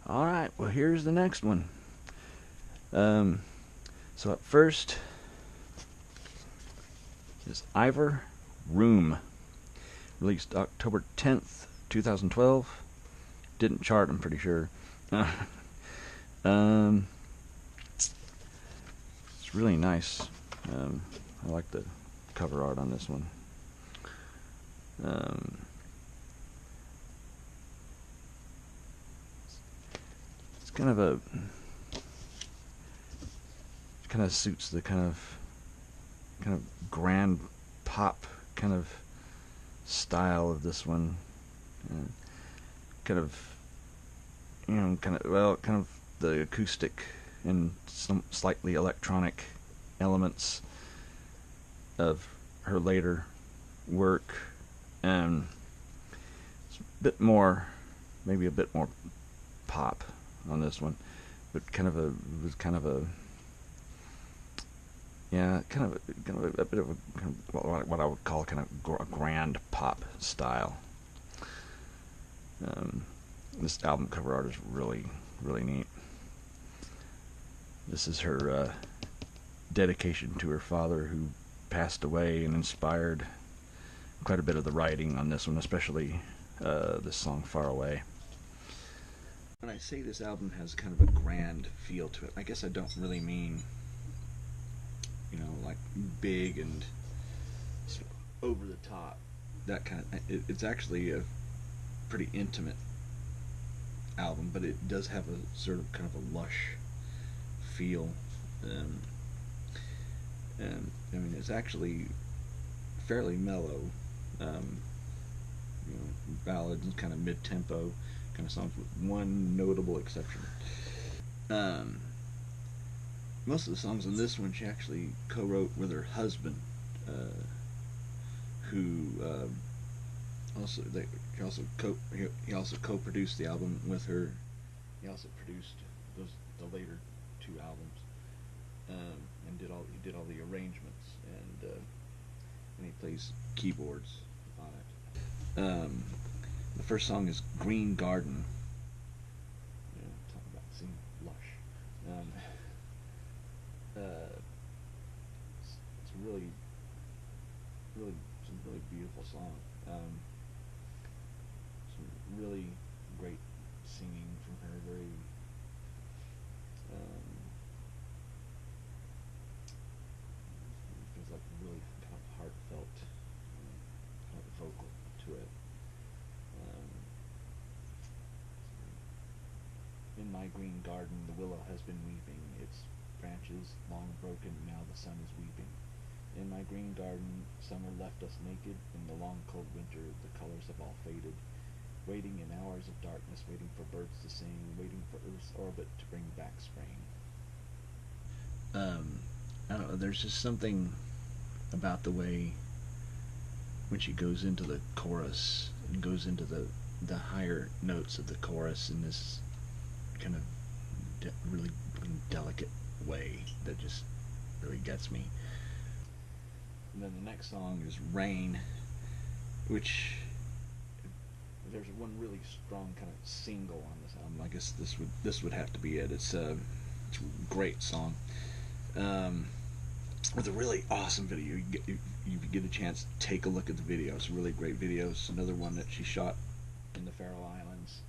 Alright, well here's the next one. So up first is Eivor, Room. Released October 10th, 2012. Didn't chart, I'm pretty sure. It's really nice. I like the cover art on this one. It's kind of suits the kind of grand pop kind of style of this one. Kind of the acoustic and some slightly electronic elements of her later work, and it's a bit more, maybe a bit more pop on this one, but a bit of what I would call a grand pop style. This album cover art is really neat. This is her dedication to her father, who passed away, and inspired quite a bit of the writing on this one, especially this song "Far Away." When I say this album has kind of a grand feel to it, I guess I don't really mean, like big and sort of over the top. That kind of. It's actually a pretty intimate album, but it does have a sort of kind of a lush feel. And I mean, it's actually fairly mellow. Ballads and kind of mid-tempo kind of songs, with one notable exception. Most of the songs on this one she actually co-wrote with her husband, who he also co-produced the album with her. He also produced the later two albums, and he did all the arrangements, and he plays keyboards on it. The first song is "Green Garden." Talking about seeing lush. It's a really beautiful song. Some really great singing from her. Very feels like really kind of heartfelt, kind of vocal to it. In my green garden, the willow has been weeping, its branches long broken, now the sun is weeping. In my green garden, summer left us naked. In the long cold winter, the colors have all faded. Waiting in hours of darkness, waiting for birds to sing, waiting for Earth's orbit to bring back spring. I don't know, there's just something about the way when she goes into the chorus and goes into the higher notes of the chorus in this kind of really delicate way that just really gets me. And then the next song is "Rain," which there's one really strong kind of single on this album. I guess this would have to be it. It's a great song, with a really awesome video. You get a chance, take a look at the video. It's a really great video. It's another one that she shot in the Faroe Islands.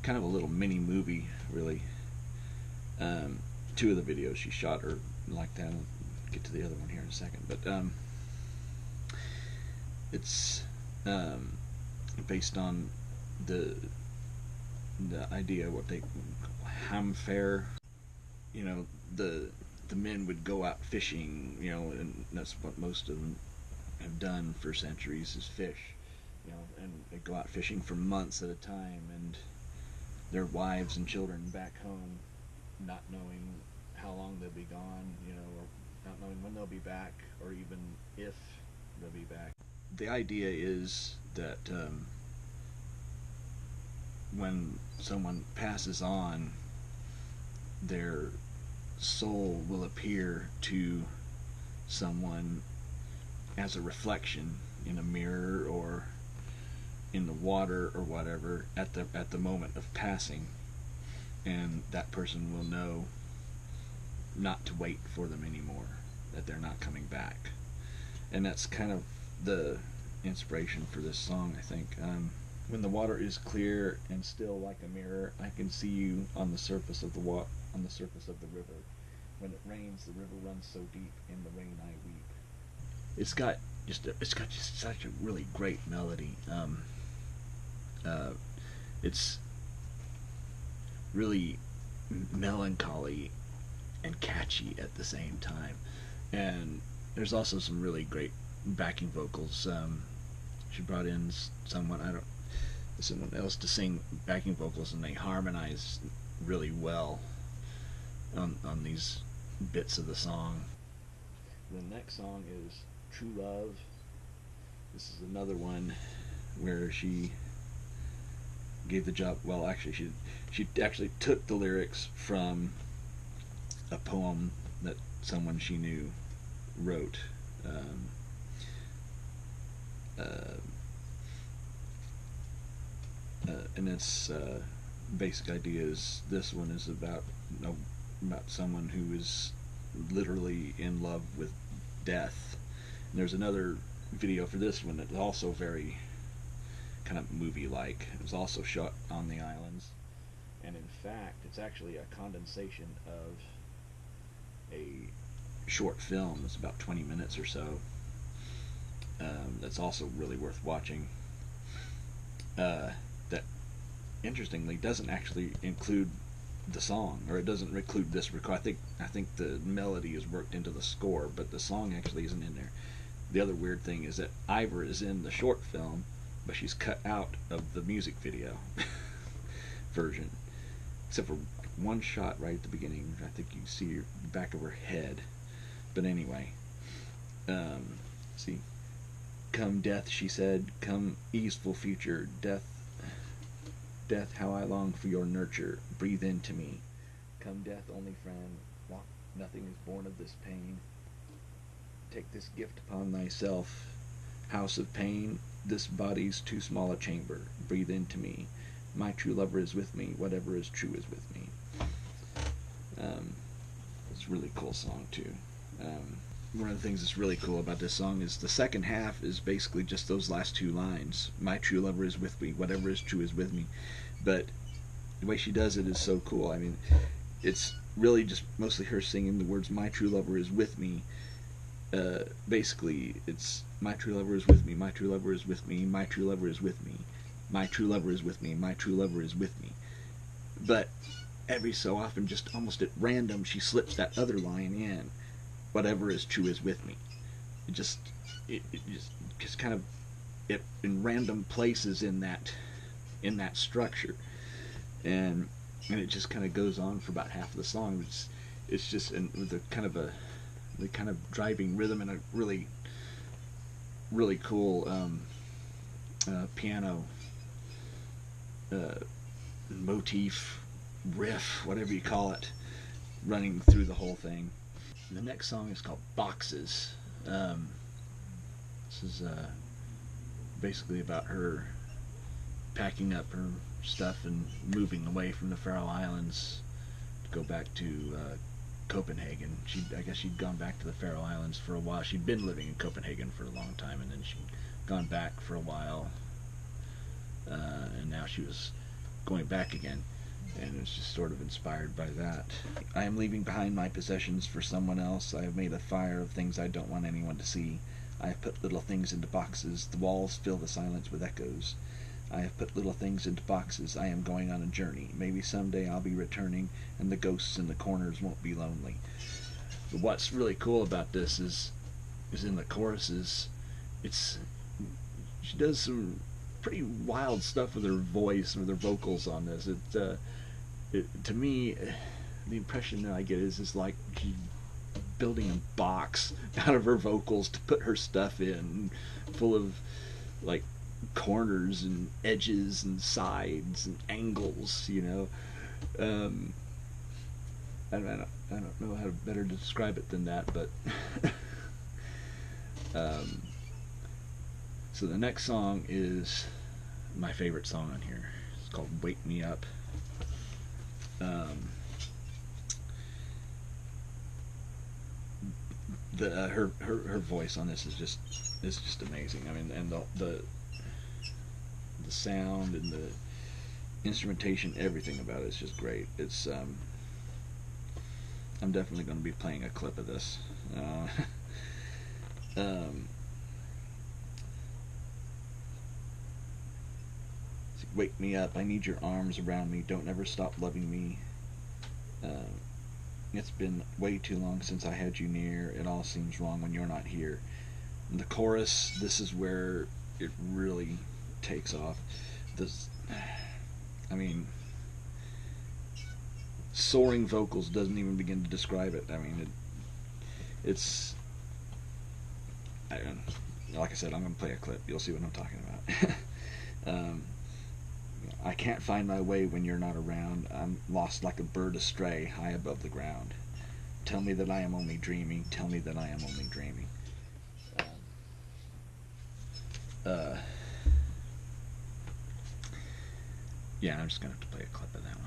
Kind of a little mini movie, really. Two of the videos she shot are like that. I'll get to the other one here in a second, but it's based on the idea of what they hamfair. The men would go out fishing, and that's what most of them have done for centuries, is fish, and they go out fishing for months at a time, and their wives and children back home, not knowing how long they'll be gone, or not knowing when they'll be back, or even if they'll be back. The idea is that when someone passes on, their soul will appear to someone as a reflection in a mirror or in the water or whatever at the moment of passing, and that person will know not to wait for them anymore, that they're not coming back. And that's kind of the inspiration for this song, I think. When the water is clear and still like a mirror, I can see you on the surface of on the surface of the river. When it rains, the river runs so deep. In the rain, I weep. It's got just such a really great melody. It's really melancholy and catchy at the same time, and there's also some really great backing vocals. She brought in someone else to sing backing vocals, and they harmonize really well on these bits of the song. The next song is True Love. This is another one where she gave the job. Well, actually, she actually took the lyrics from a poem that someone she knew wrote. And its basic idea is, this one is about someone who is literally in love with death. And there's another video for this one that's also very kind of movie-like. It was also shot on the islands, and in fact, it's actually a condensation of a short film. It's about 20 minutes or so. That's also really worth watching. That interestingly doesn't actually include the song, or it doesn't include this record. I think the melody is worked into the score, but the song actually isn't in there. The other weird thing is that Eivor is in the short film, but she's cut out of the music video version, except for one shot right at the beginning. I think you see the back of her head. But anyway, see, come death, she said, come easeful future, death, how I long for your nurture, breathe into me. Come death, only friend, nothing is born of this pain. Take this gift upon thyself, house of pain, this body's too small a chamber, breathe into me. My true lover is with me, whatever is true is with me. It's a really cool song too. One of the things that's really cool about this song is the second half is basically just those last two lines. My true lover is with me, whatever is true is with me. But the way she does it is so cool. I mean, it's really just mostly her singing the words, my true lover is with me. Basically, it's my true lover is with me, my true lover is with me, my true lover is with me, my true lover is with me, my true lover is with me. But every so often, just almost at random, she slips that other line in, whatever is true is with me. It just kind of in random places in that structure, and it just kind of goes on for about half of the song. It's just with the kind of driving rhythm and a really cool piano motif, riff, whatever you call it, running through the whole thing. And the next song is called Boxes. This is basically about her packing up her stuff and moving away from the Faroe Islands to go back to Copenhagen. I guess she'd gone back to the Faroe Islands for a while. She'd been living in Copenhagen for a long time, and then she'd gone back for a while, and now she was going back again, and it was just sort of inspired by that. I am leaving behind my possessions for someone else. I have made a fire of things I don't want anyone to see. I have put little things into boxes. The walls fill the silence with echoes. I have put little things into boxes. I am going on a journey. Maybe someday I'll be returning, and the ghosts in the corners won't be lonely. But what's really cool about this is in the choruses, she does some pretty wild stuff with her voice, with her vocals on this. To me, the impression that I get is like she's building a box out of her vocals to put her stuff in, full of like corners and edges and sides and angles, you know. I don't know how better to describe it than that, but so the next song is my favorite song on here. It's called "Wake Me Up." Um, her voice on this is just amazing. I mean, and the sound and the instrumentation, everything about it is just great. It's I'm definitely going to be playing a clip of this. Um, Wake me up, I need your arms around me, don't ever stop loving me. Uh, it's been way too long since I had you near, it all seems wrong when you're not here. And the chorus, this is where it really takes off. This, I mean, soaring vocals doesn't even begin to describe it. I mean, it's, I don't, like I said, I'm going to play a clip. You'll see what I'm talking about. I can't find my way when you're not around. I'm lost like a bird astray, high above the ground. Tell me that I am only dreaming. Tell me that I am only dreaming. Uh, yeah, I'm just going to have to play a clip of that one.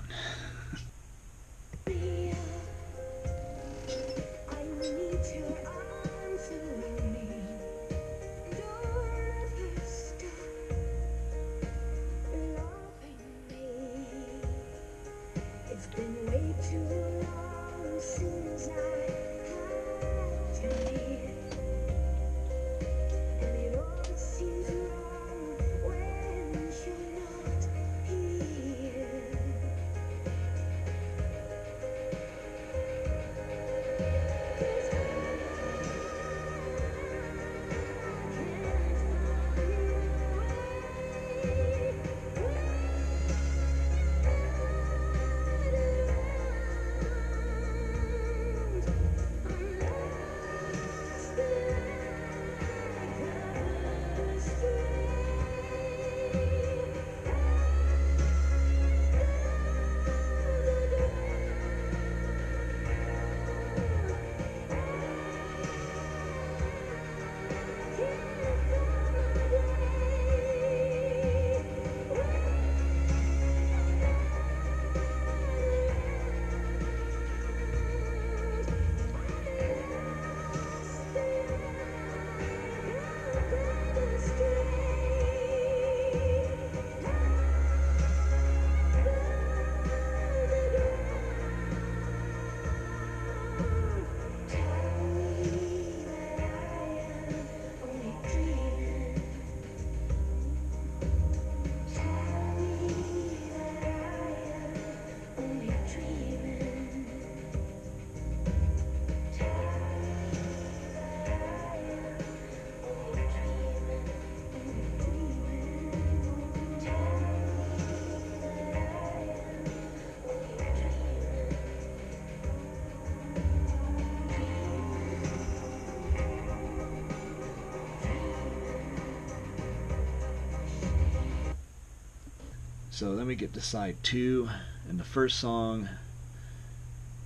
So then we get to side two, and the first song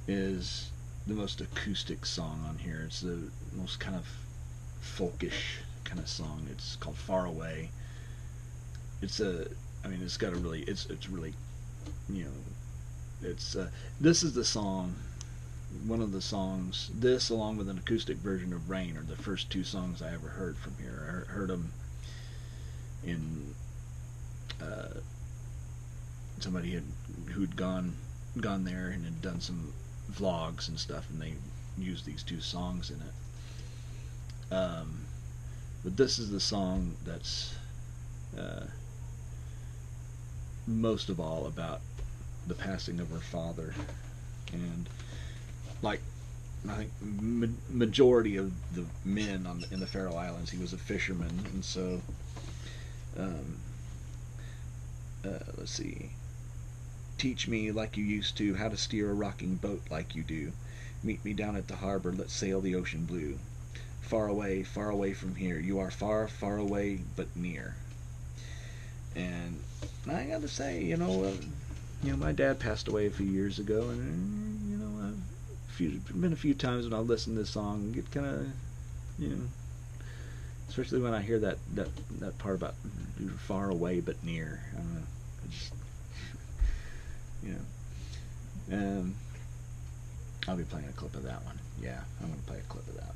is the most acoustic song on here. It's the most kind of folkish kind of song. It's called "Far Away." It's I mean, it's got a really, it's really, you know, it's this is the song, one of the songs. This, along with an acoustic version of "Rain," are the first two songs I ever heard from here. I heard them in. Somebody who'd gone there and had done some vlogs and stuff, and they used these two songs in it. But this is the song that's most of all about the passing of her father, and like I think majority of the men in the Faroe Islands, he was a fisherman, and so let's see. Teach me like you used to how to steer a rocking boat like you do. Meet me down at the harbor, let's sail the ocean blue. Far away from here. You are far, far away, but near. And I gotta say, my dad passed away a few years ago, and been a few times when I listen to this song, get kind of, especially when I hear that part about you're far away but near. I don't know. I just, you know. I'll be playing a clip of that one. Yeah, I'm gonna play a clip of that.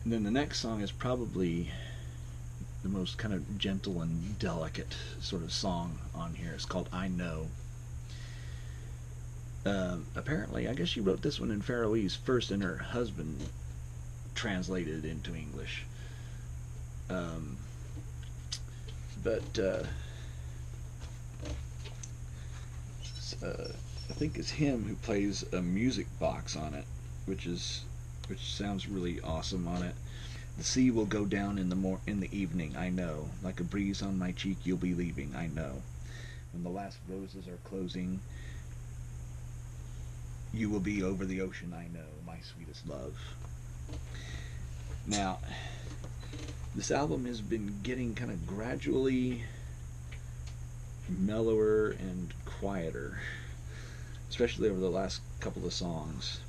And then the next song is probably the most kind of gentle and delicate sort of song on here. It's called I Know. Apparently, I guess she wrote this one in Faroese first, and her husband translated it into English. Um, but I think it's him who plays a music box on it, which sounds really awesome on it. The sea will go down in the evening, I know. Like a breeze on my cheek, you'll be leaving, I know. When the last roses are closing, you will be over the ocean, I know, my sweetest love. Now, this album has been getting kind of gradually mellower and quieter, especially over the last couple of songs.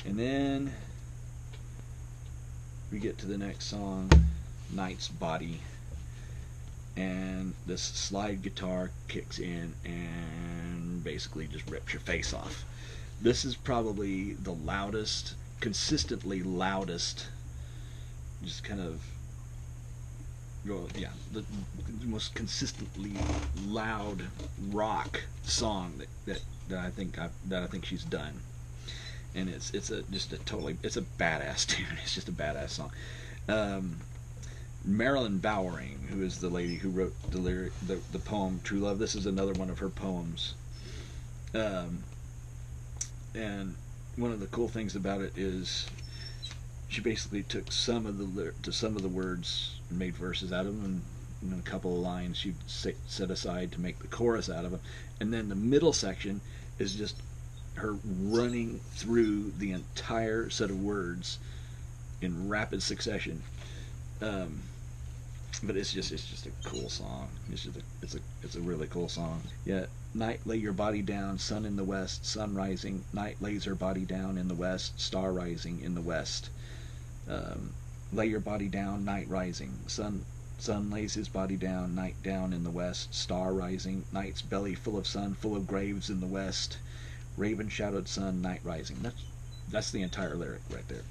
And then we get to the next song, Night's Body, and this slide guitar kicks in and basically just rips your face off. This is probably the loudest, consistently loudest, just kind of, well, yeah, the most consistently loud rock song that I think she's done. And it's a badass tune. It's just a badass song. Marilyn Bowering, who is the lady who wrote the poem True Love. This is another one of her poems. And one of the cool things about it is she basically took some of the words and made verses out of them, and a couple of lines she set aside to make the chorus out of them, and then the middle section is just her running through the entire set of words in rapid succession. But it's just a cool song. It's a really cool song. Yeah. Night lay your body down, sun in the west, sun rising. Night lays her body down in the west, star rising in the west. Lay your body down, night rising. Sun lays his body down, night down in the west, star rising. Night's belly full of sun, full of graves in the west. Raven shadowed sun, night rising. That's the entire lyric right there.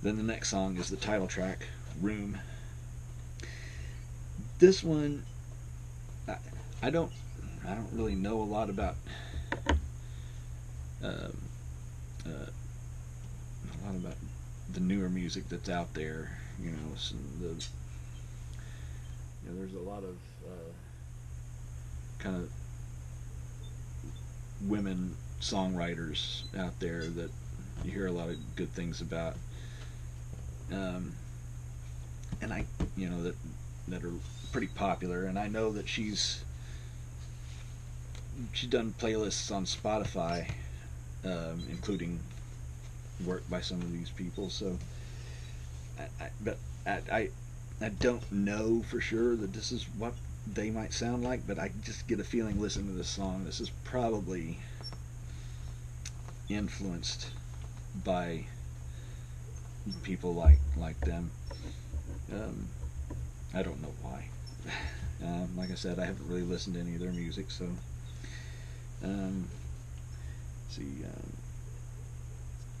Then the next song is the title track, Room. This one, I, I don't I don't really know a lot about um, a lot about the newer music that's out there. There's a lot of kind of women songwriters out there that you hear a lot of good things about, um, and that are pretty popular. And I know that she's done playlists on Spotify, including work by some of these people. So, but I don't know for sure that this is what they might sound like, but I just get a feeling listening to this song. This is probably influenced by people like them. Um, I don't know why. Like I said, I haven't really listened to any of their music, so see.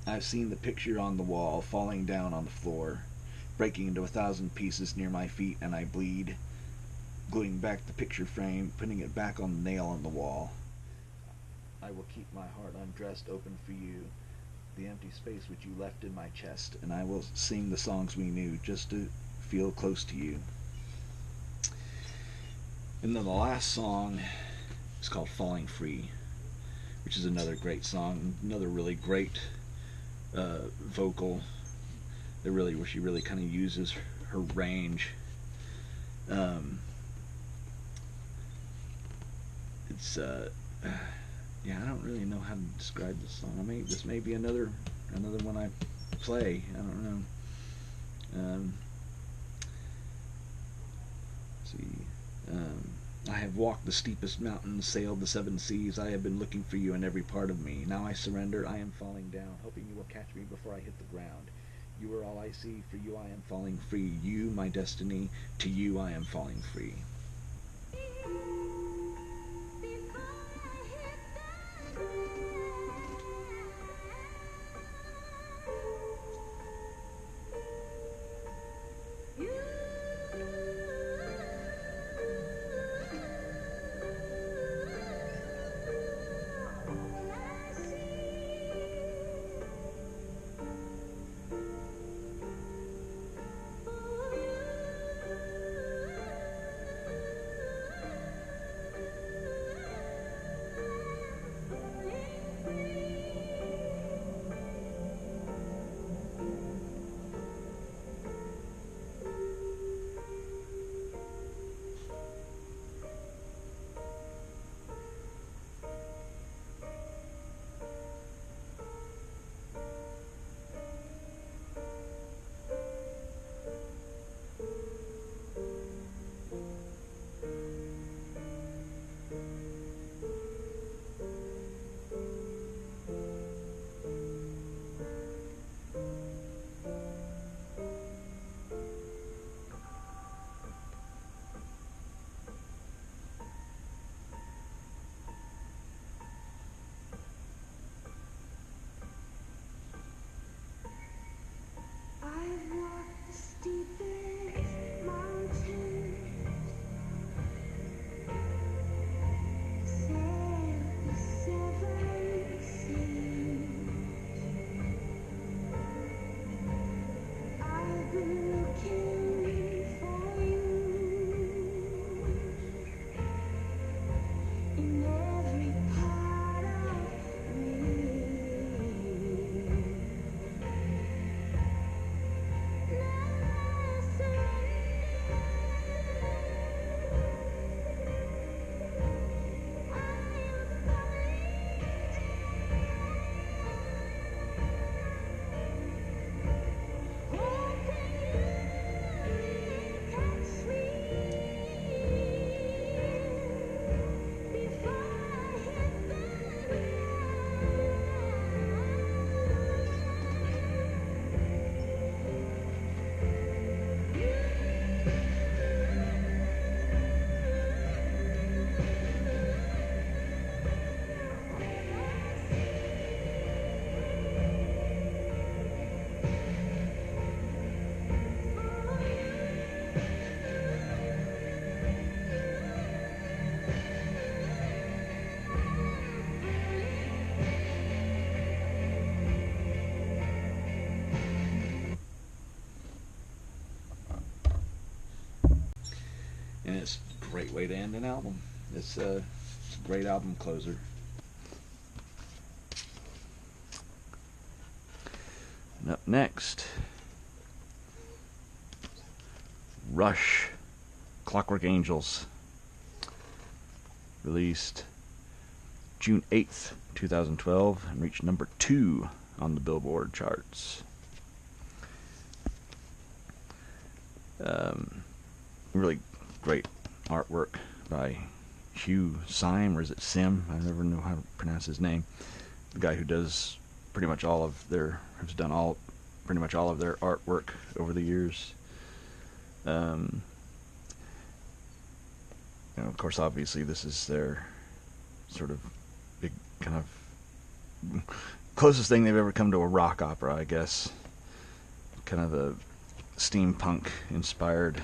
I've seen the picture on the wall falling down on the floor, breaking into 1,000 pieces near my feet, and I bleed. Gluing back the picture frame, putting it back on the nail on the wall. I will keep my heart undressed open for you, the empty space which you left in my chest, and I will sing the songs we knew just to feel close to you. And then the last song is called Falling Free, which is another great song, another really great vocal where she really kind of uses her range. It's yeah, I don't really know how to describe this song. This may be another one I play. I don't know. Let's see. I have walked the steepest mountains, sailed the 7 seas. I have been looking for you in every part of me. Now I surrender. I am falling down, hoping you will catch me before I hit the ground. You are all I see. For you I am falling free. You, my destiny. To you I am falling free. and it's a great way to end an album. It's a great album closer. And up next, Rush, Clockwork Angels, released June 8th, 2012, and reached number 2 on the Billboard charts. Really great artwork by Hugh Syme, or is it Sim? I never know how to pronounce his name. The guy who does pretty much all of their, has done pretty much all of their artwork over the years. Of course, obviously, this is their sort of big kind of closest thing they've ever come to a rock opera, I guess. Kind of a steampunk inspired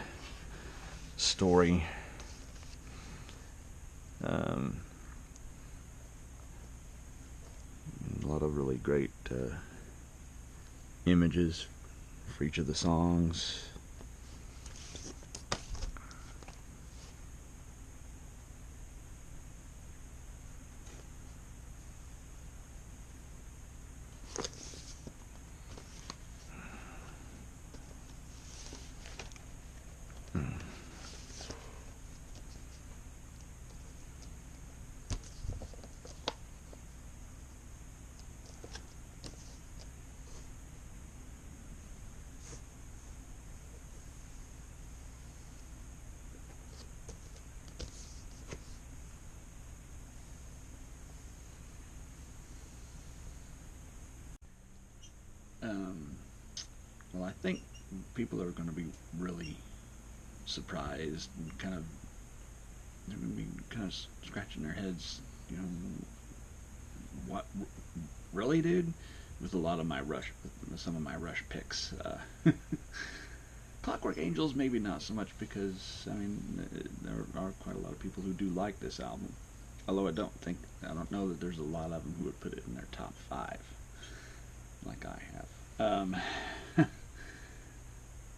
story. A lot of really great images for each of the songs. Well, I think people are going to be really surprised and they're going to be kind of scratching their heads, what, really, dude? With a lot of my Rush, some of my Rush picks. Clockwork Angels, maybe not so much, because, there are quite a lot of people who do like this album. Although I don't know that there's a lot of them who would put it in their top 5, like I have.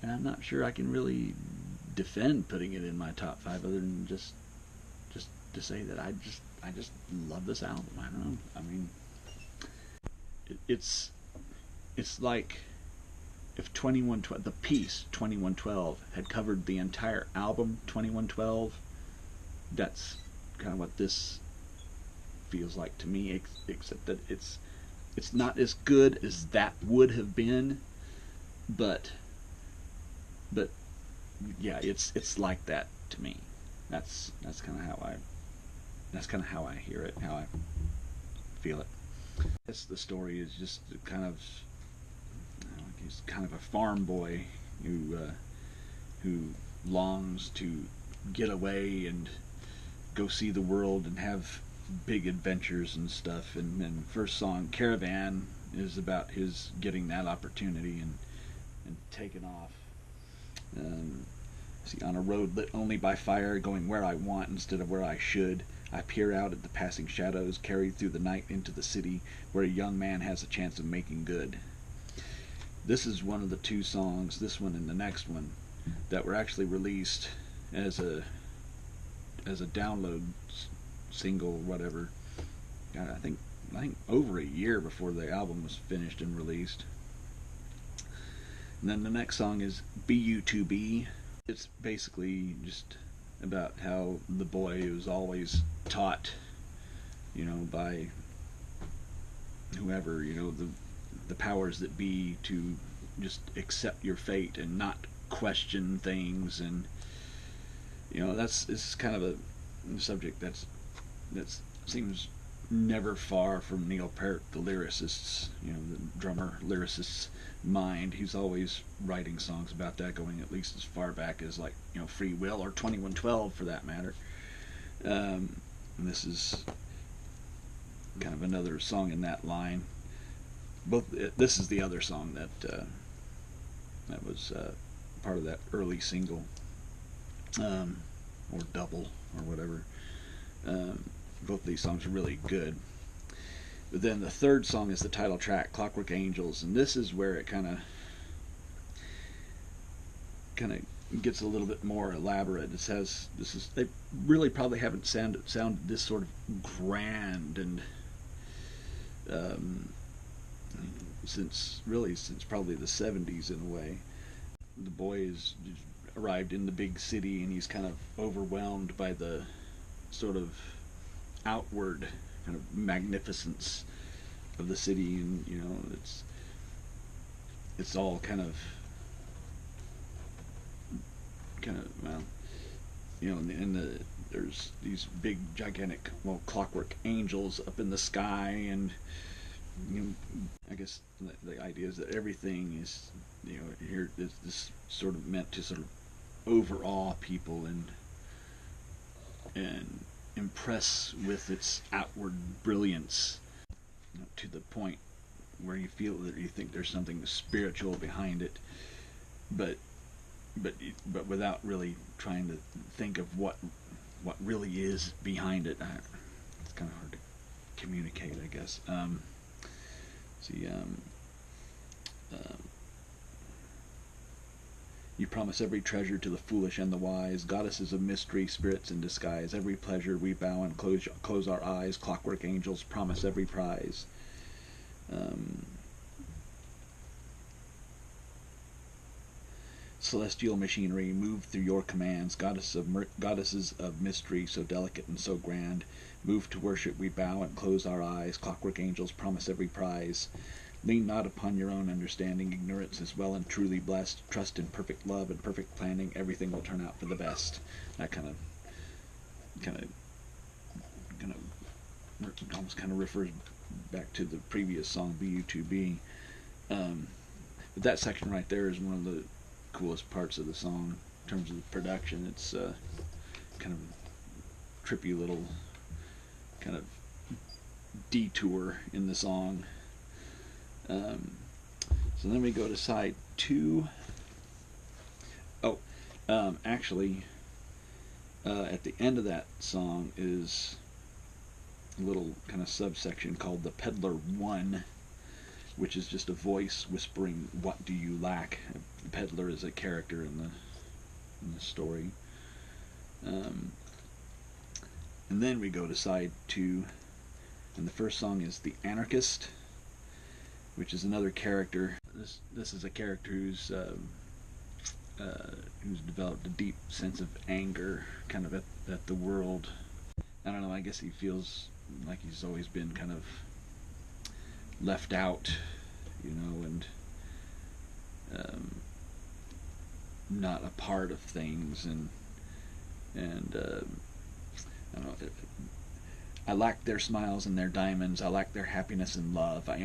And I'm not sure I can really defend putting it in my top 5, other than just to say that I just love this album. I don't know. It's like if 2112, the piece 2112, had covered the entire album 2112. That's kind of what this feels like to me, except that it's not as good as that would have been, but yeah, it's like that to me. That's kind of how I hear it, how I feel it. The story is just kind of, he's kind of a farm boy who longs to get away and go see the world and have big adventures and stuff. And first song, Caravan, is about his getting that opportunity and taking off. See, on a road lit only by fire, going where I want instead of where I should, I peer out at the passing shadows, carried through the night into the city, where a young man has a chance of making good. This is one of the 2 songs, this one and the next one, that were actually released as a download single, whatever. I think over a year before the album was finished and released. And then the next song is BU2B. It's basically just about how the boy was always taught, by whoever, the powers that be, to just accept your fate and not question things. And it's kind of a subject that seems never far from Neil Peart, the lyricist's, the drummer lyricist's mind. He's always writing songs about that, going at least as far back as Free Will or 2112 for that matter. And this is kind of another song in that line. This is the other song that was part of that early single, or double, or whatever. Both of these songs are really good. But then the third song is the title track, Clockwork Angels, and this is where it kind of gets a little bit more elaborate. It says they really probably haven't sounded this sort of grand and um, since probably the 70s in a way. The boy has arrived in the big city and he's kind of overwhelmed by the sort of outward kind of magnificence of the city, and it's all well, in there's these big gigantic, well, clockwork angels up in the sky, and I guess the idea is that everything is, here is this sort of meant to sort of overawe people and impress with its outward brilliance, to the point where you feel that you think there's something spiritual behind it, but but without really trying to think of what really is behind it. It's kind of hard to communicate, I guess. See, you promise every treasure to the foolish and the wise, goddesses of mystery, spirits in disguise. Every pleasure we bow and close our eyes. Clockwork angels promise every prize. Celestial machinery, move through your commands. Goddesses of mystery, so delicate and so grand. Move to worship, we bow and close our eyes. Clockwork angels promise every prize. Lean not upon your own understanding. Ignorance is well and truly blessed. Trust in perfect love and perfect planning. Everything will turn out for the best. That almost kind of refers back to the previous song, BU2B. But that section right there is one of the coolest parts of the song in terms of the production. It's kind of trippy little kind of detour in the song. So then we go to side 2. Actually, at the end of that song is a little kind of subsection called the Peddler 1, which is just a voice whispering, "What do you lack?" The peddler is a character in the story. And then we go to side 2, and the first song is The Anarchist, which is another character. This is a character who's developed a deep sense of anger, kind of at the world. I don't know. I guess he feels like he's always been kind of left out, and not a part of things, and I don't know. I lack their smiles and their diamonds. I lack their happiness and love. I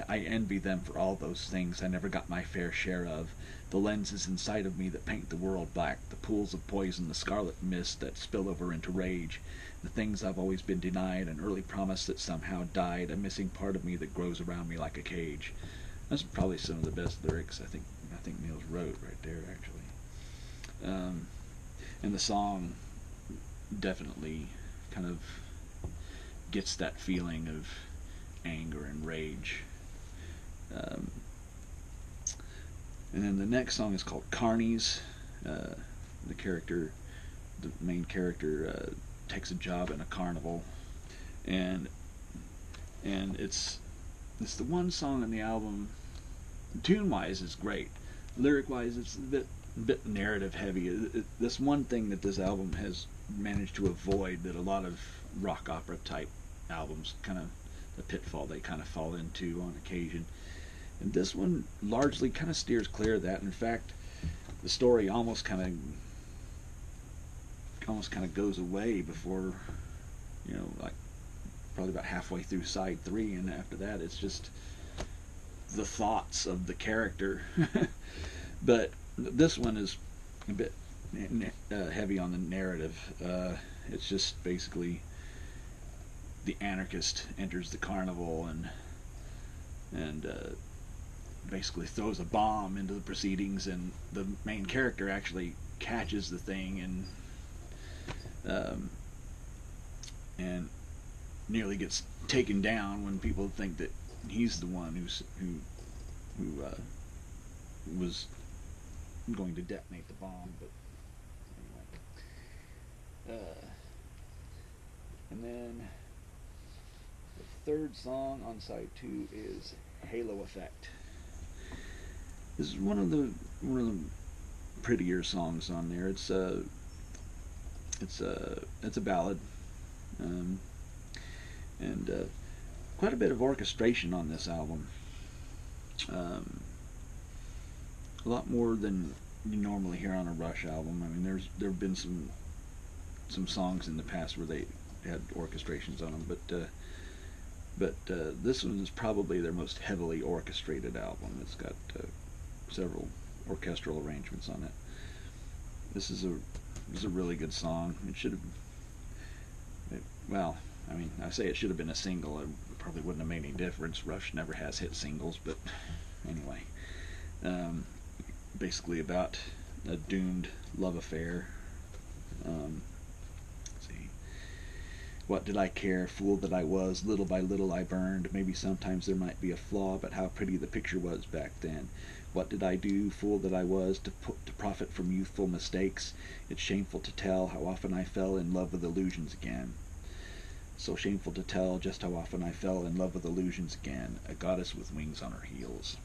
envy them for all those things I never got my fair share of. The lenses inside of me that paint the world black, the pools of poison, the scarlet mist that spill over into rage, the things I've always been denied, an early promise that somehow died, a missing part of me that grows around me like a cage. That's probably some of the best lyrics I think Niels wrote right there, actually. And the song definitely kind of gets that feeling of anger and rage. And then the next song is called Carnies. The main character, takes a job in a carnival, and it's the one song on the album. Tune-wise, is great. Lyric-wise, it's a bit narrative heavy. This one thing that this album has managed to avoid that a lot of rock opera type albums, kind of the pitfall they kind of fall into on occasion. And this one largely kind of steers clear of that. In fact, the story almost kind of goes away before, like probably about halfway through side 3, and after that it's just the thoughts of the character. But this one is a bit heavy on the narrative. It's just basically the anarchist enters the carnival and basically throws a bomb into the proceedings, and the main character actually catches the thing and nearly gets taken down when people think that he's the one who was going to detonate the bomb, but anyway. And then the third song on side 2 is Halo Effect. This is one of the prettier songs on there. It's a ballad, um, and quite a bit of orchestration on this album. A lot more than you normally hear on a Rush album. I mean, there have been some songs in the past where they had orchestrations on them, but this one is probably their most heavily orchestrated album. It's got several orchestral arrangements on it. This is a really good song. It should have, well, I mean, I say it should have been a single. It probably wouldn't have made any difference. Rush never has hit singles, but anyway, basically about a doomed love affair. Let's see. What did I care, fool that I was, little by little I burned, maybe sometimes there might be a flaw, but how pretty the picture was back then. What did I do, fool that I was, to profit from youthful mistakes? It's shameful to tell how often I fell in love with illusions again. So shameful to tell just how often I fell in love with illusions again, a goddess with wings on her heels.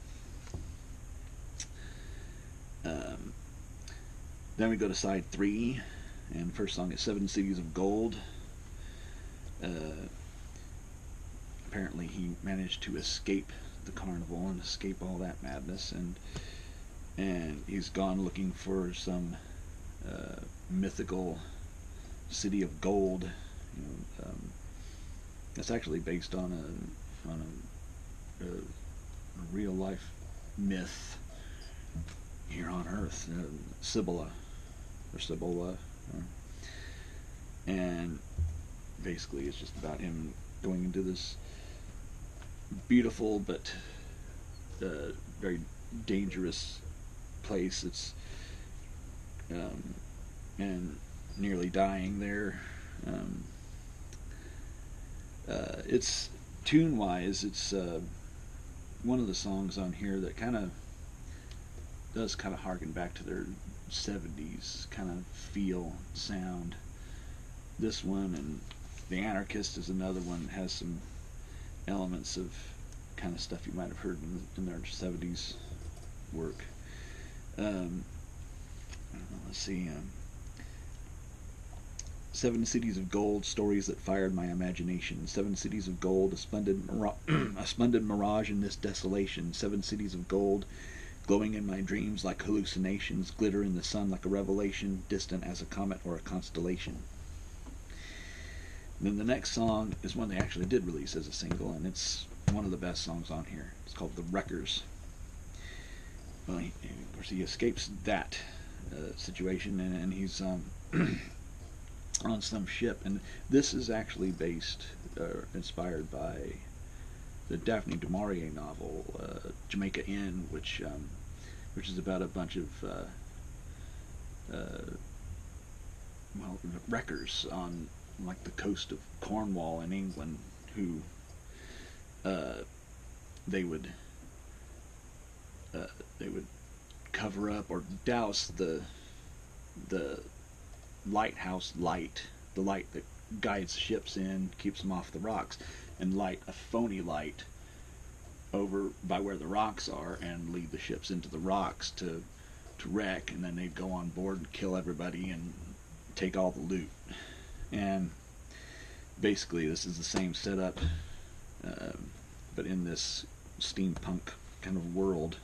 Then we go to side 3, and the first song is 7 Cities of Gold. Apparently he managed to escape the carnival and escape all that madness, and he's gone looking for some mythical city of gold. You know, it's actually based on a real life myth here on Earth, Cibola, and basically it's just about him going into this beautiful but very dangerous place. It's and nearly dying there. It's tune-wise, it's one of the songs on here that does kind of harken back to their 70s kind of feel, sound. This one and The Anarchist is another one that has some elements of kind of stuff you might have heard in their 70s work. Let's see. 7 Cities of Gold, stories that fired my imagination. 7 Cities of Gold, a splendid mirage in this desolation. 7 Cities of Gold, glowing in my dreams like hallucinations, glitter in the sun like a revelation, distant as a comet or a constellation. And then the next song is one they actually did release as a single, and it's one of the best songs on here. It's called The Wreckers. Well, of course, he escapes that situation, and he's on some ship, and this is actually inspired by the Daphne du Maurier novel Jamaica Inn, which is about a bunch of wreckers on like the coast of Cornwall in England, who they would cover up or douse the lighthouse light, the light that guides ships in, keeps them off the rocks, and light a phony light over by where the rocks are and lead the ships into the rocks to wreck, and then they'd go on board and kill everybody and take all the loot. And basically this is the same setup, but in this steampunk kind of world.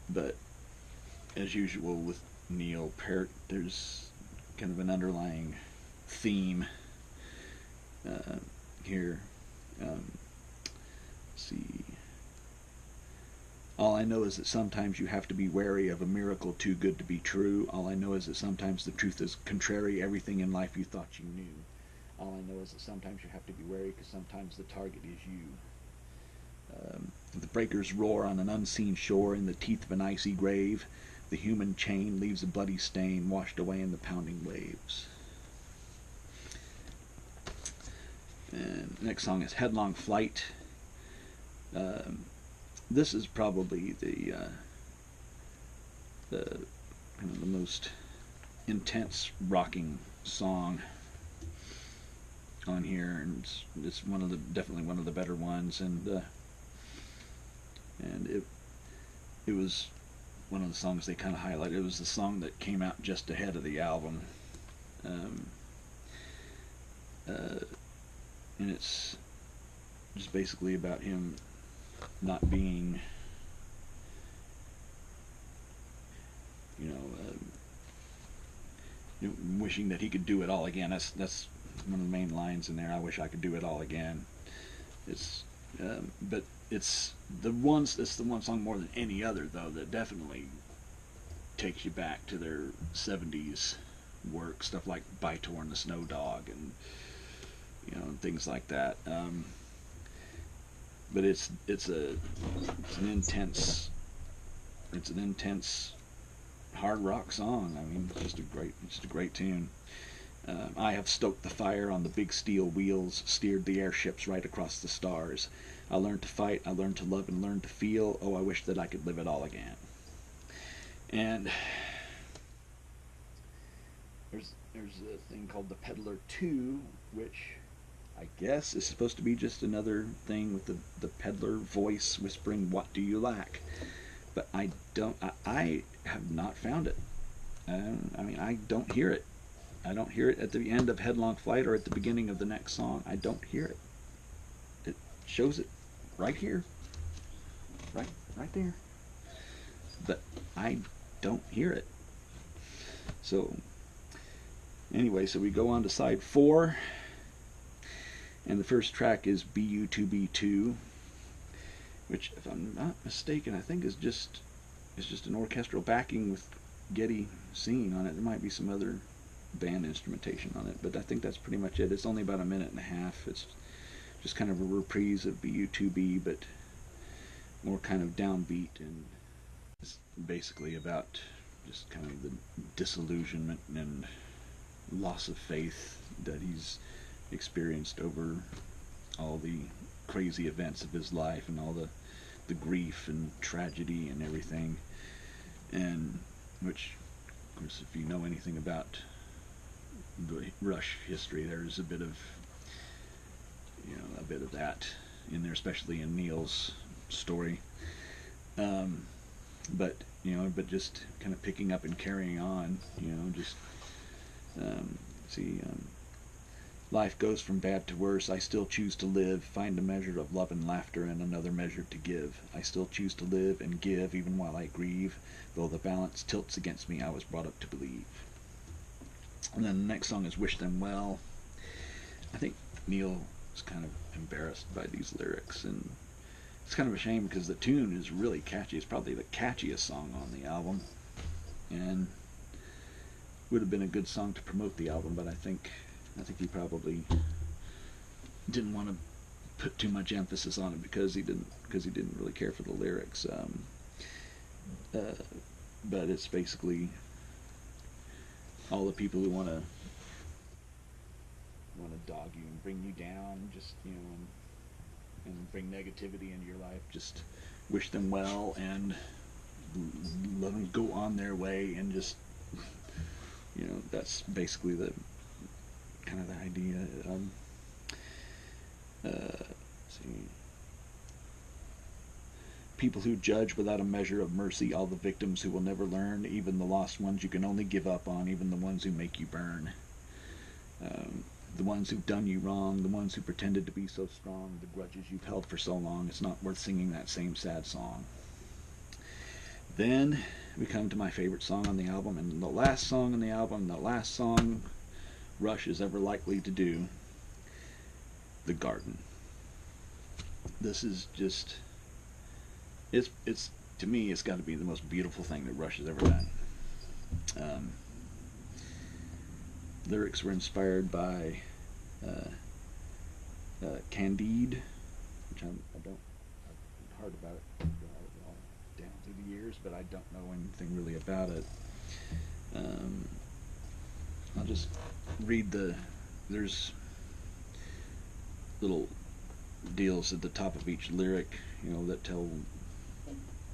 But as usual with Neil Peart, there's kind of an underlying theme here. Let's see. All I know is that sometimes you have to be wary of a miracle too good to be true. All I know is that sometimes the truth is contrary. Everything in life you thought you knew. All I know is that sometimes you have to be wary because sometimes the target is you. The breakers roar on an unseen shore in the teeth of an icy grave. The human chain leaves a bloody stain washed away in the pounding waves. And the next song is Headlong Flight. This is probably the kind of the most intense rocking song on here, and it's one of the definitely one of the better ones, and it was one of the songs they kind of highlighted. It was the song that came out just ahead of the album, um, and it's just basically about him not being, you know, wishing that he could do it all again. That's one of the main lines in there. I wish I could do it all again. It's but it's the one song more than any other though that definitely takes you back to their 70s work, stuff like Bytor and the Snow Dog, and things like that. But it's an intense hard rock song. I mean, just a great tune. I have stoked the fire on the big steel wheels, steered the airships right across the stars. I learned to fight, I learned to love and learned to feel. Oh, I wish that I could live it all again. And there's a thing called the Peddler 2, which I guess is supposed to be just another thing with the peddler voice whispering, "What do you lack?" But I have not found it. I mean, I don't hear it. I don't hear it at the end of Headlong Flight or at the beginning of the next song. I don't hear it. It shows it right here, right there. But I don't hear it. So anyway, so we go on to side 4, and the first track is BU2B2, which, if I'm not mistaken, I think is just an orchestral backing with Getty singing on it. There might be some other band instrumentation on it, but I think that's pretty much it. It's only about a minute and a half. It's just kind of a reprise of BU2B, but more kind of downbeat, and it's basically about just kind of the disillusionment and loss of faith that he's experienced over all the crazy events of his life and all the grief and tragedy and everything, and which, of course, if you know anything about the Rush history, there's a bit of that in there, especially in Neil's story. But just kind of picking up and carrying on. Life goes from bad to worse. I still choose to live, find a measure of love and laughter and another measure to give. I still choose to live and give even while I grieve, though the balance tilts against me I was brought up to believe. And then the next song is Wish Them Well. I think Neil is kind of embarrassed by these lyrics, and it's kind of a shame because the tune is really catchy. It's probably the catchiest song on the album, and would have been a good song to promote the album, but I think he probably didn't want to put too much emphasis on it because he didn't really care for the lyrics. But it's basically all the people who want to dog you and bring you down, just and bring negativity into your life. Just wish them well and let them go on their way, and just that's basically the kind of the idea. See, people who judge without a measure of mercy, all the victims who will never learn, even the lost ones you can only give up on, even the ones who make you burn. The ones who've done you wrong, the ones who pretended to be so strong, the grudges you've held for so long, it's not worth singing that same sad song. Then we come to my favorite song on the album, and the last song on the album, the last song Rush is ever likely to do, The Garden. This is just, it's to me, it's got to be the most beautiful thing that Rush has ever done. Lyrics were inspired by Candide, which I've heard about it all down through the years, but I don't know anything really about it. I'll just read there's little deals at the top of each lyric, that tell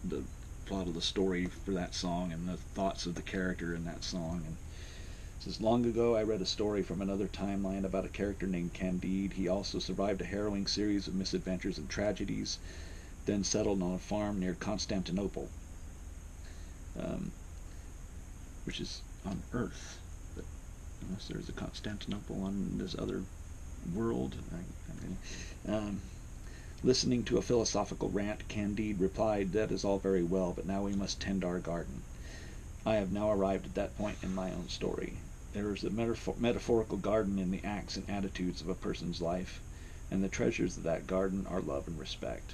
the plot of the story for that song and the thoughts of the character in that song. And it says, long ago I read a story from another timeline about a character named Candide. He also survived a harrowing series of misadventures and tragedies, then settled on a farm near Constantinople, which is on Earth. But unless there's a Constantinople on this other world. Listening to a philosophical rant, Candide replied, that is all very well, but now we must tend our garden. I have now arrived at that point in my own story. There is a metaphorical garden in the acts and attitudes of a person's life, and the treasures of that garden are love and respect.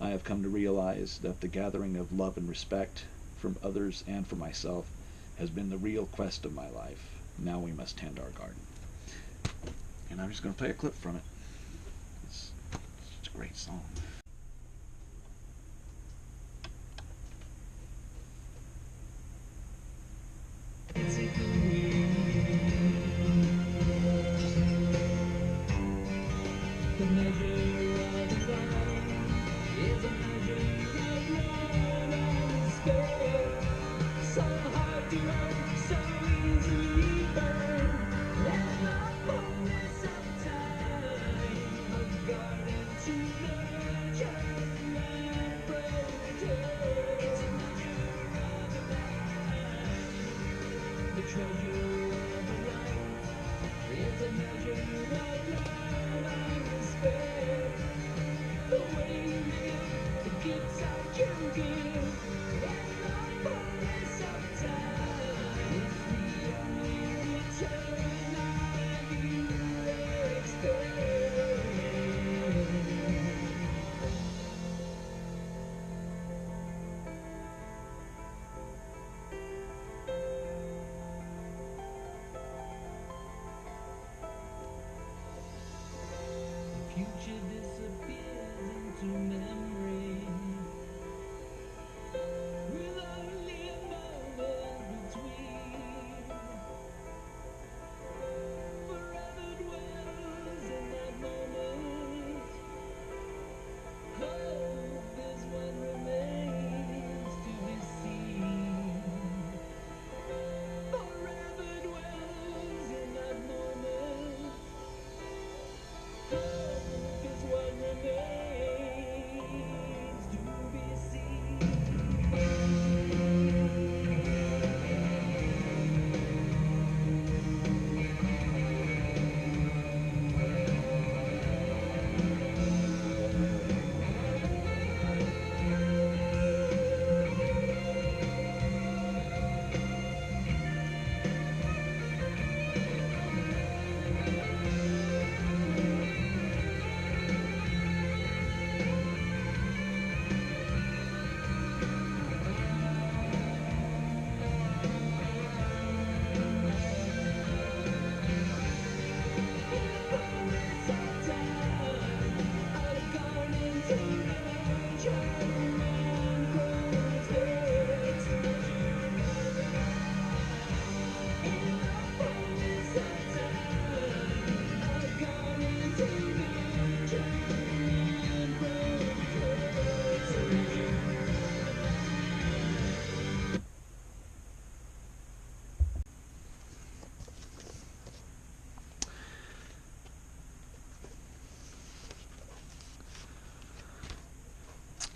I have come to realize that the gathering of love and respect from others and for myself has been the real quest of my life. Now we must tend our garden. And I'm just going to play a clip from it. It's such a great song. Future disappears into memory, with only a moment between. Forever dwells in that moment. Hope is what remains to be seen. Forever dwells in that moment. Hope is what remains to be seen.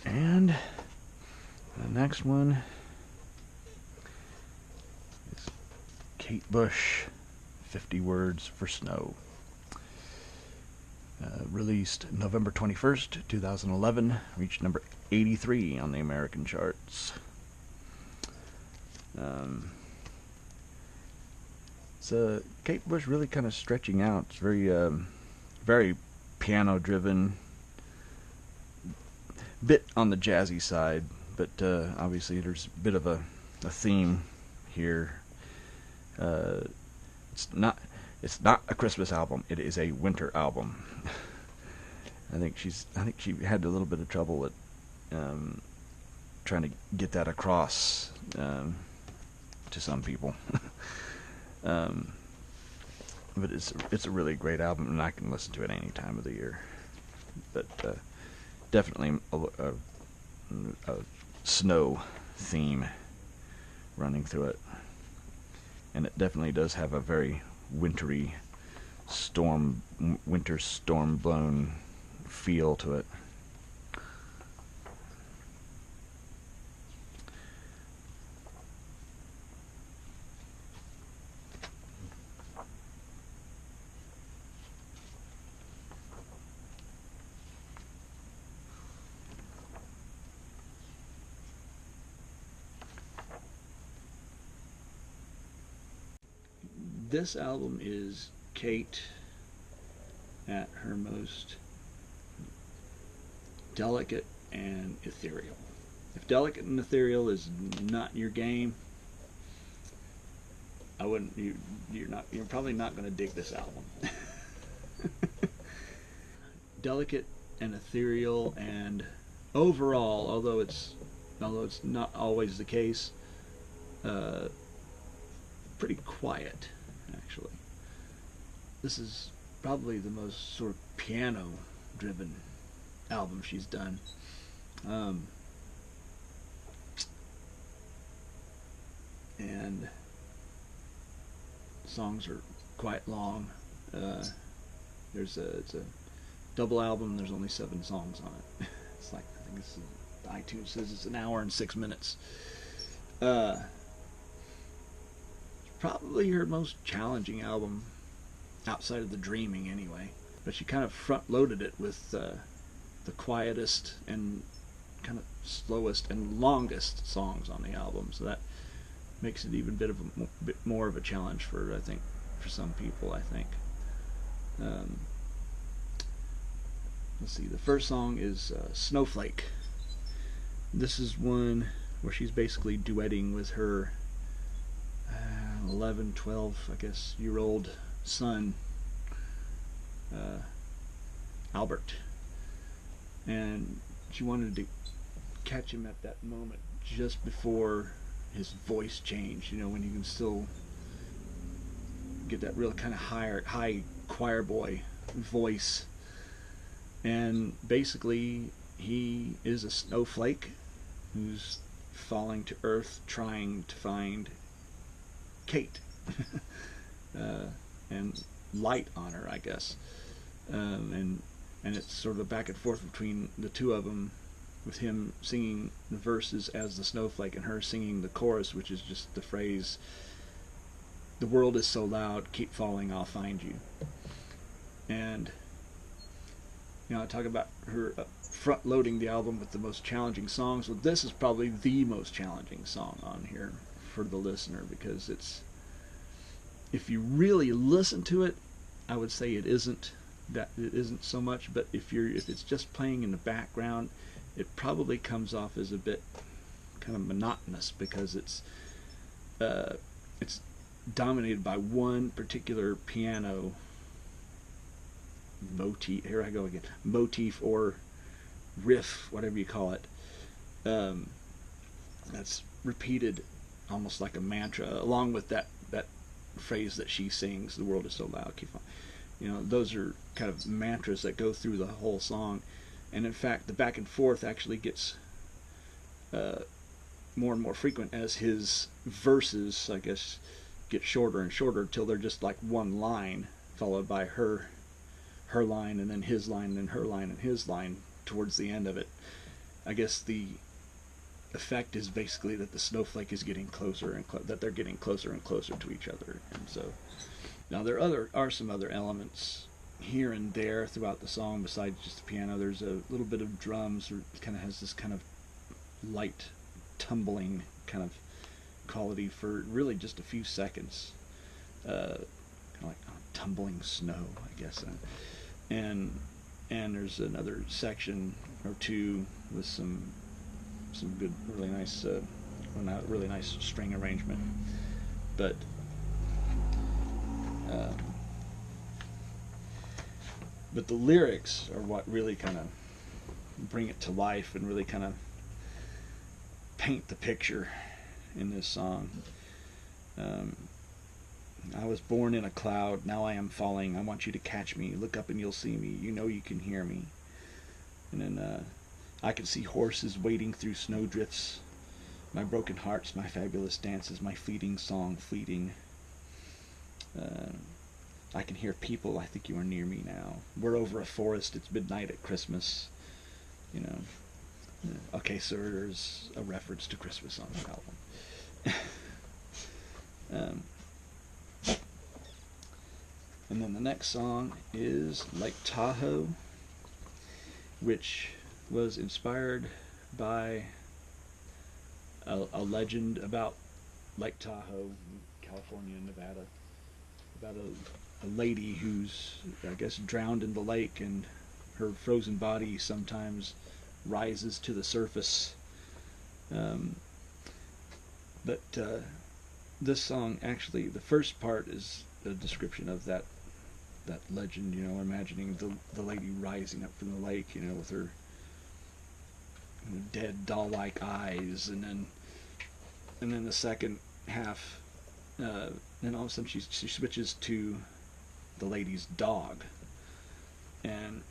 And the next one is Kate Bush, 50 Words for Snow. Released November 21st, 2011, reached number 83 on the American charts. It's Kate Bush really kind of stretching out. It's very piano-driven, bit on the jazzy side, but obviously there's a bit of a theme here. It's not a Christmas album. It is a winter album. I think she had a little bit of trouble with trying to get that across to some people. But it's a really great album, and I can listen to it any time of the year. But definitely a snow theme running through it. And it definitely does have a very wintry winter storm blown feel to it. This album is Kate at her most delicate and ethereal. If delicate and ethereal is not your game, I wouldn't. You're probably not going to dig this album. Delicate and ethereal, and overall, although it's not always the case, pretty quiet actually. This is probably the most sort of piano-driven album she's done. And songs are quite long. It's a double album. There's only 7 songs on it. It's like, I think it's iTunes says it's 1 hour and 6 minutes. It's probably her most challenging album outside of the Dreaming, anyway. But she kind of front-loaded it with the quietest and kind of slowest and longest songs on the album, so that makes it even bit more of a challenge for, I think, for some people. I think. Let's see. The first song is Snowflake. This is one where she's basically duetting with her 11, 12, I guess, year old son, Albert. And she wanted to catch him at that moment just before his voice changed, when you can still get that real kind of high choir boy voice. And basically, he is a snowflake who's falling to earth trying to find Kate and light on her, I guess. And it's sort of a back and forth between the two of them, with him singing the verses as the snowflake and her singing the chorus, which is just the phrase, "The world is so loud, keep falling, I'll find you." And I talk about her front loading the album with the most challenging songs. Well, this is probably the most challenging song on here for the listener, because if you really listen to it, I would say it isn't so much, but if it's just playing in the background, it probably comes off as a bit kind of monotonous, because it's dominated by one particular piano motif. Here I go again. Motif or riff, whatever you call it. That's repeated almost like a mantra, along with that phrase that she sings, "The world is so loud, keep on." Those are kind of mantras that go through the whole song. And in fact, the back and forth actually gets more and more frequent as his verses, I guess, get shorter and shorter, till they're just like one line, followed by her line, and then his line, and then her line, and his line towards the end of it. I guess the effect is basically that the snowflake is getting closer, and that they're getting closer and closer to each other. And so, now there are some other elements here and there throughout the song besides just the piano. There's a little bit of drums, or it kind of has this kind of light tumbling kind of quality for really just a few seconds, kind of like tumbling snow, I guess. And there's another section or two with some good, really nice, really nice string arrangement. But the lyrics are what really kind of bring it to life and really kind of paint the picture in this song. "I was born in a cloud, now I am falling. I want you to catch me. Look up and you'll see me. You know you can hear me." And then, "I can see horses wading through snowdrifts. My broken hearts, my fabulous dances, my fleeting song, fleeting. Uh, I can hear people. I think you are near me now. We're over a forest. It's midnight at Christmas. You know. Okay, so there's a reference to Christmas on the album. um, and then the next song is Lake Tahoe, which was inspired by a legend about Lake Tahoe, California and Nevada, about a lady who's, I guess, drowned in the lake, and her frozen body sometimes rises to the surface. Um, but this song, actually, the first part is a description of that legend. You know, imagining the lady rising up from the lake, you know, with her dead doll-like eyes, and then the second half, then all of a sudden she switches to the lady's dog, and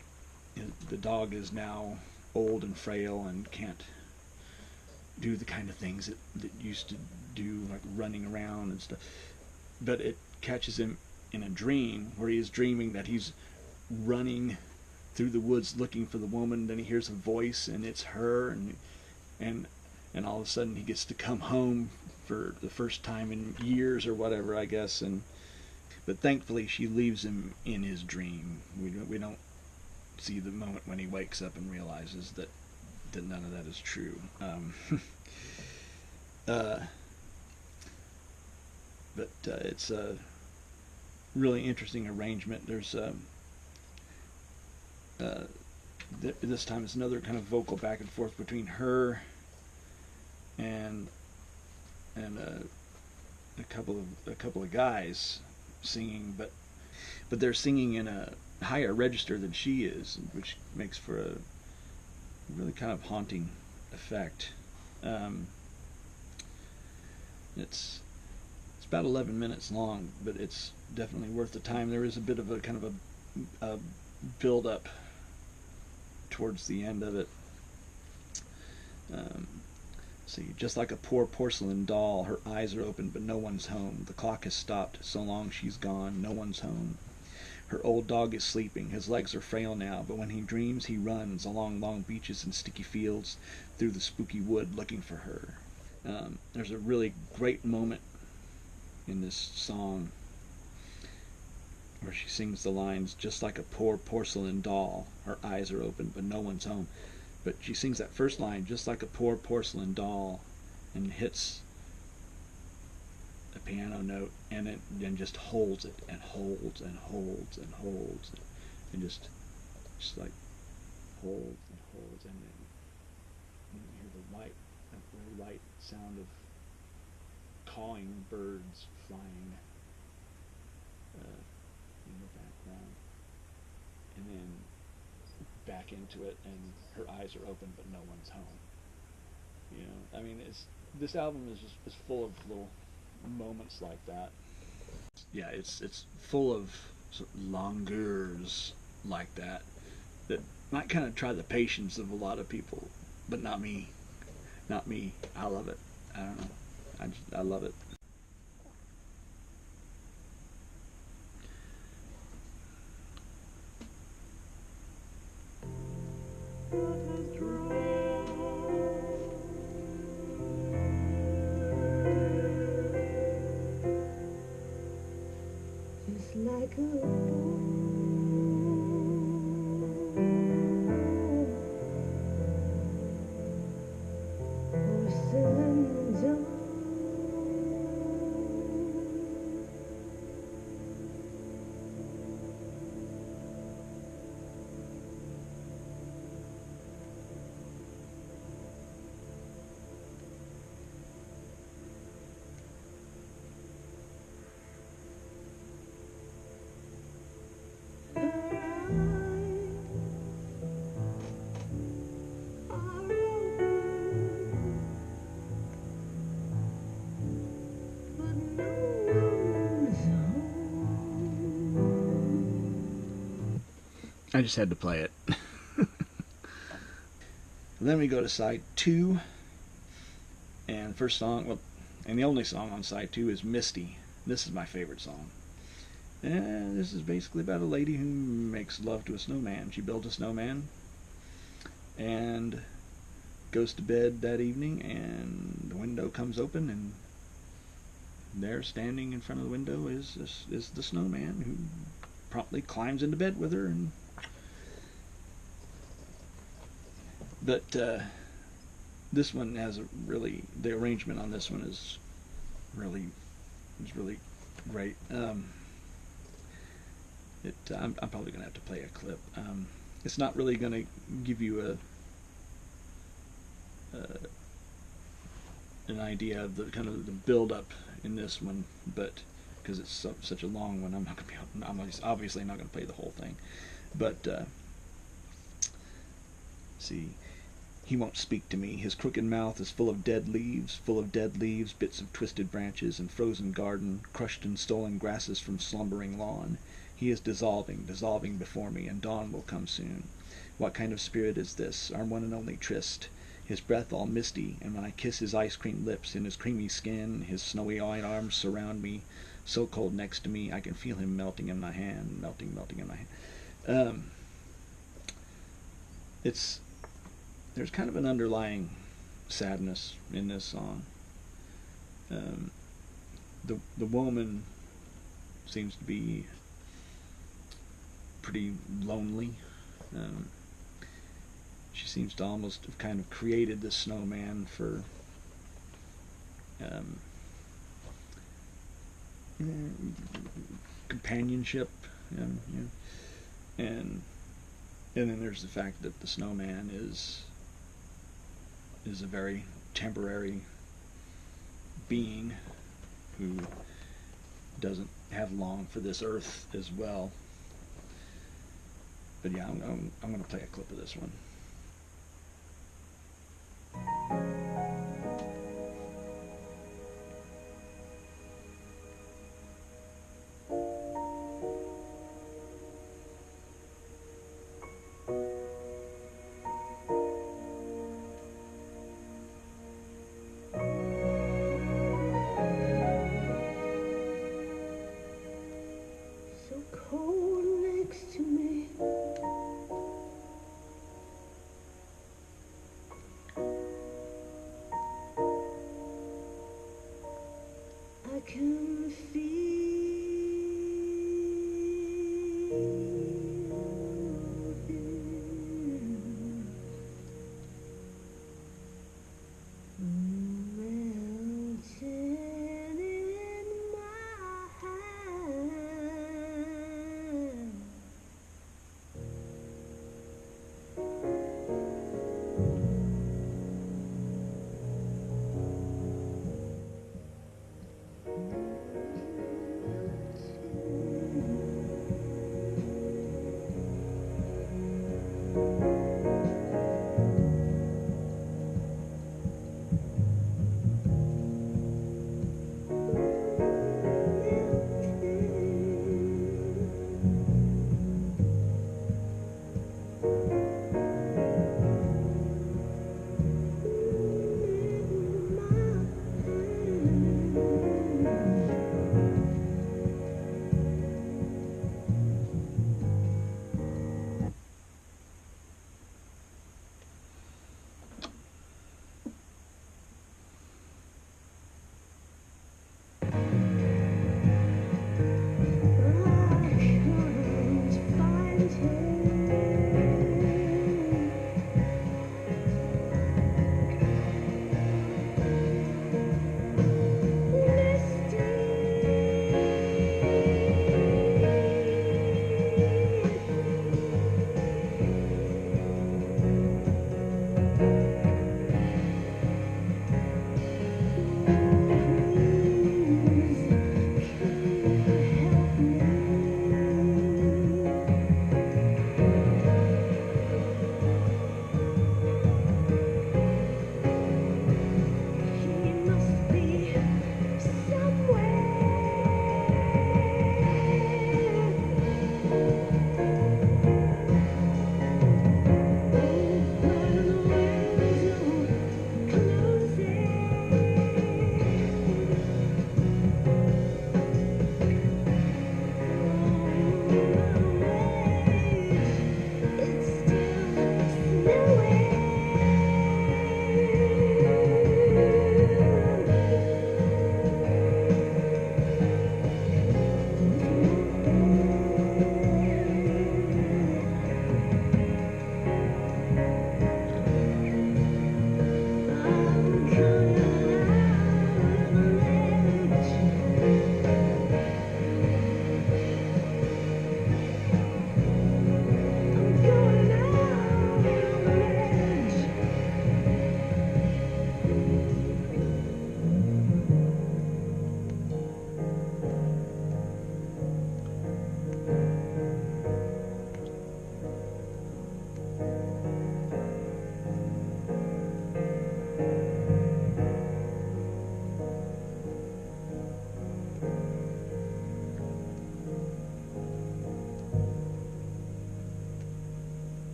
the dog is now old and frail and can't do the kind of things that used to do, like running around and stuff. But it catches him in a dream where he is dreaming that he's running through the woods looking for the woman. Then he hears a voice, and it's her, and and all of a sudden he gets to come home for the first time in years or whatever, I guess. And but thankfully she leaves him in his dream. We don't see the moment when he wakes up and realizes that none of that is true. Uh, but it's a really interesting arrangement. There's this time it's another kind of vocal back and forth between her and a couple of guys singing, but they're singing in a higher register than she is, which makes for a really kind of haunting effect. It's about 11 minutes long, but it's definitely worth the time. There is a bit of a kind of a build up towards the end of it. See, just like a poor porcelain doll, her eyes are open, but no one's home. The clock has stopped. So long she's gone. No one's home. Her old dog is sleeping. His legs are frail now, but when he dreams, he runs along long beaches and sticky fields through the spooky wood looking for her. There's a really great moment in this song where she sings the lines, just like a poor porcelain doll, her eyes are open, but no one's home. But she sings that first line, just like a poor porcelain doll, and hits a piano note, and it then just holds it and holds and holds and holds and just like holds and holds, and then you hear the very light sound of cawing birds flying in the background, and then back into it, and her eyes are open, but no one's home. You know, I mean, this album is full of little moments like that. Yeah, it's full of sort of longueurs like that might kind of try the patience of a lot of people, but not me. Not me. I love it. I don't know. I love it. Just like a porcelain doll. I just had to play it. Then we go to side 2, and And first song, well, and the only song on side 2 is Misty. This is my favorite song. And this is basically about a lady who makes love to a snowman. She builds a snowman and goes to bed that evening, and the window comes open, and there, standing in front of the window, is the snowman, who promptly climbs into bed with her. And but this one has a really, the arrangement on this one really is really great. I'm probably gonna have to play a clip. It's not really gonna give you an idea of the kind of the build up in this one, but because it's such a long one, I'm obviously not gonna play the whole thing. But see, he won't speak to me. His crooked mouth is full of dead leaves, bits of twisted branches and frozen garden, crushed and stolen grasses from slumbering lawn. He is dissolving, dissolving before me, and dawn will come soon. What kind of spirit is this, our one and only tryst? His breath all misty, and when I kiss his ice cream lips in his creamy skin, his snowy white arms surround me, so cold next to me, I can feel him melting in my hand, melting, melting in my hand. It's There's kind of an underlying sadness in this song. The woman seems to be pretty lonely. She seems to almost have kind of created the snowman for um, companionship, and then there's the fact that the snowman is a very temporary being who doesn't have long for this earth as well. But yeah, I'm going to play a clip of this one. So cold next to me. I can feel him melting in my hand.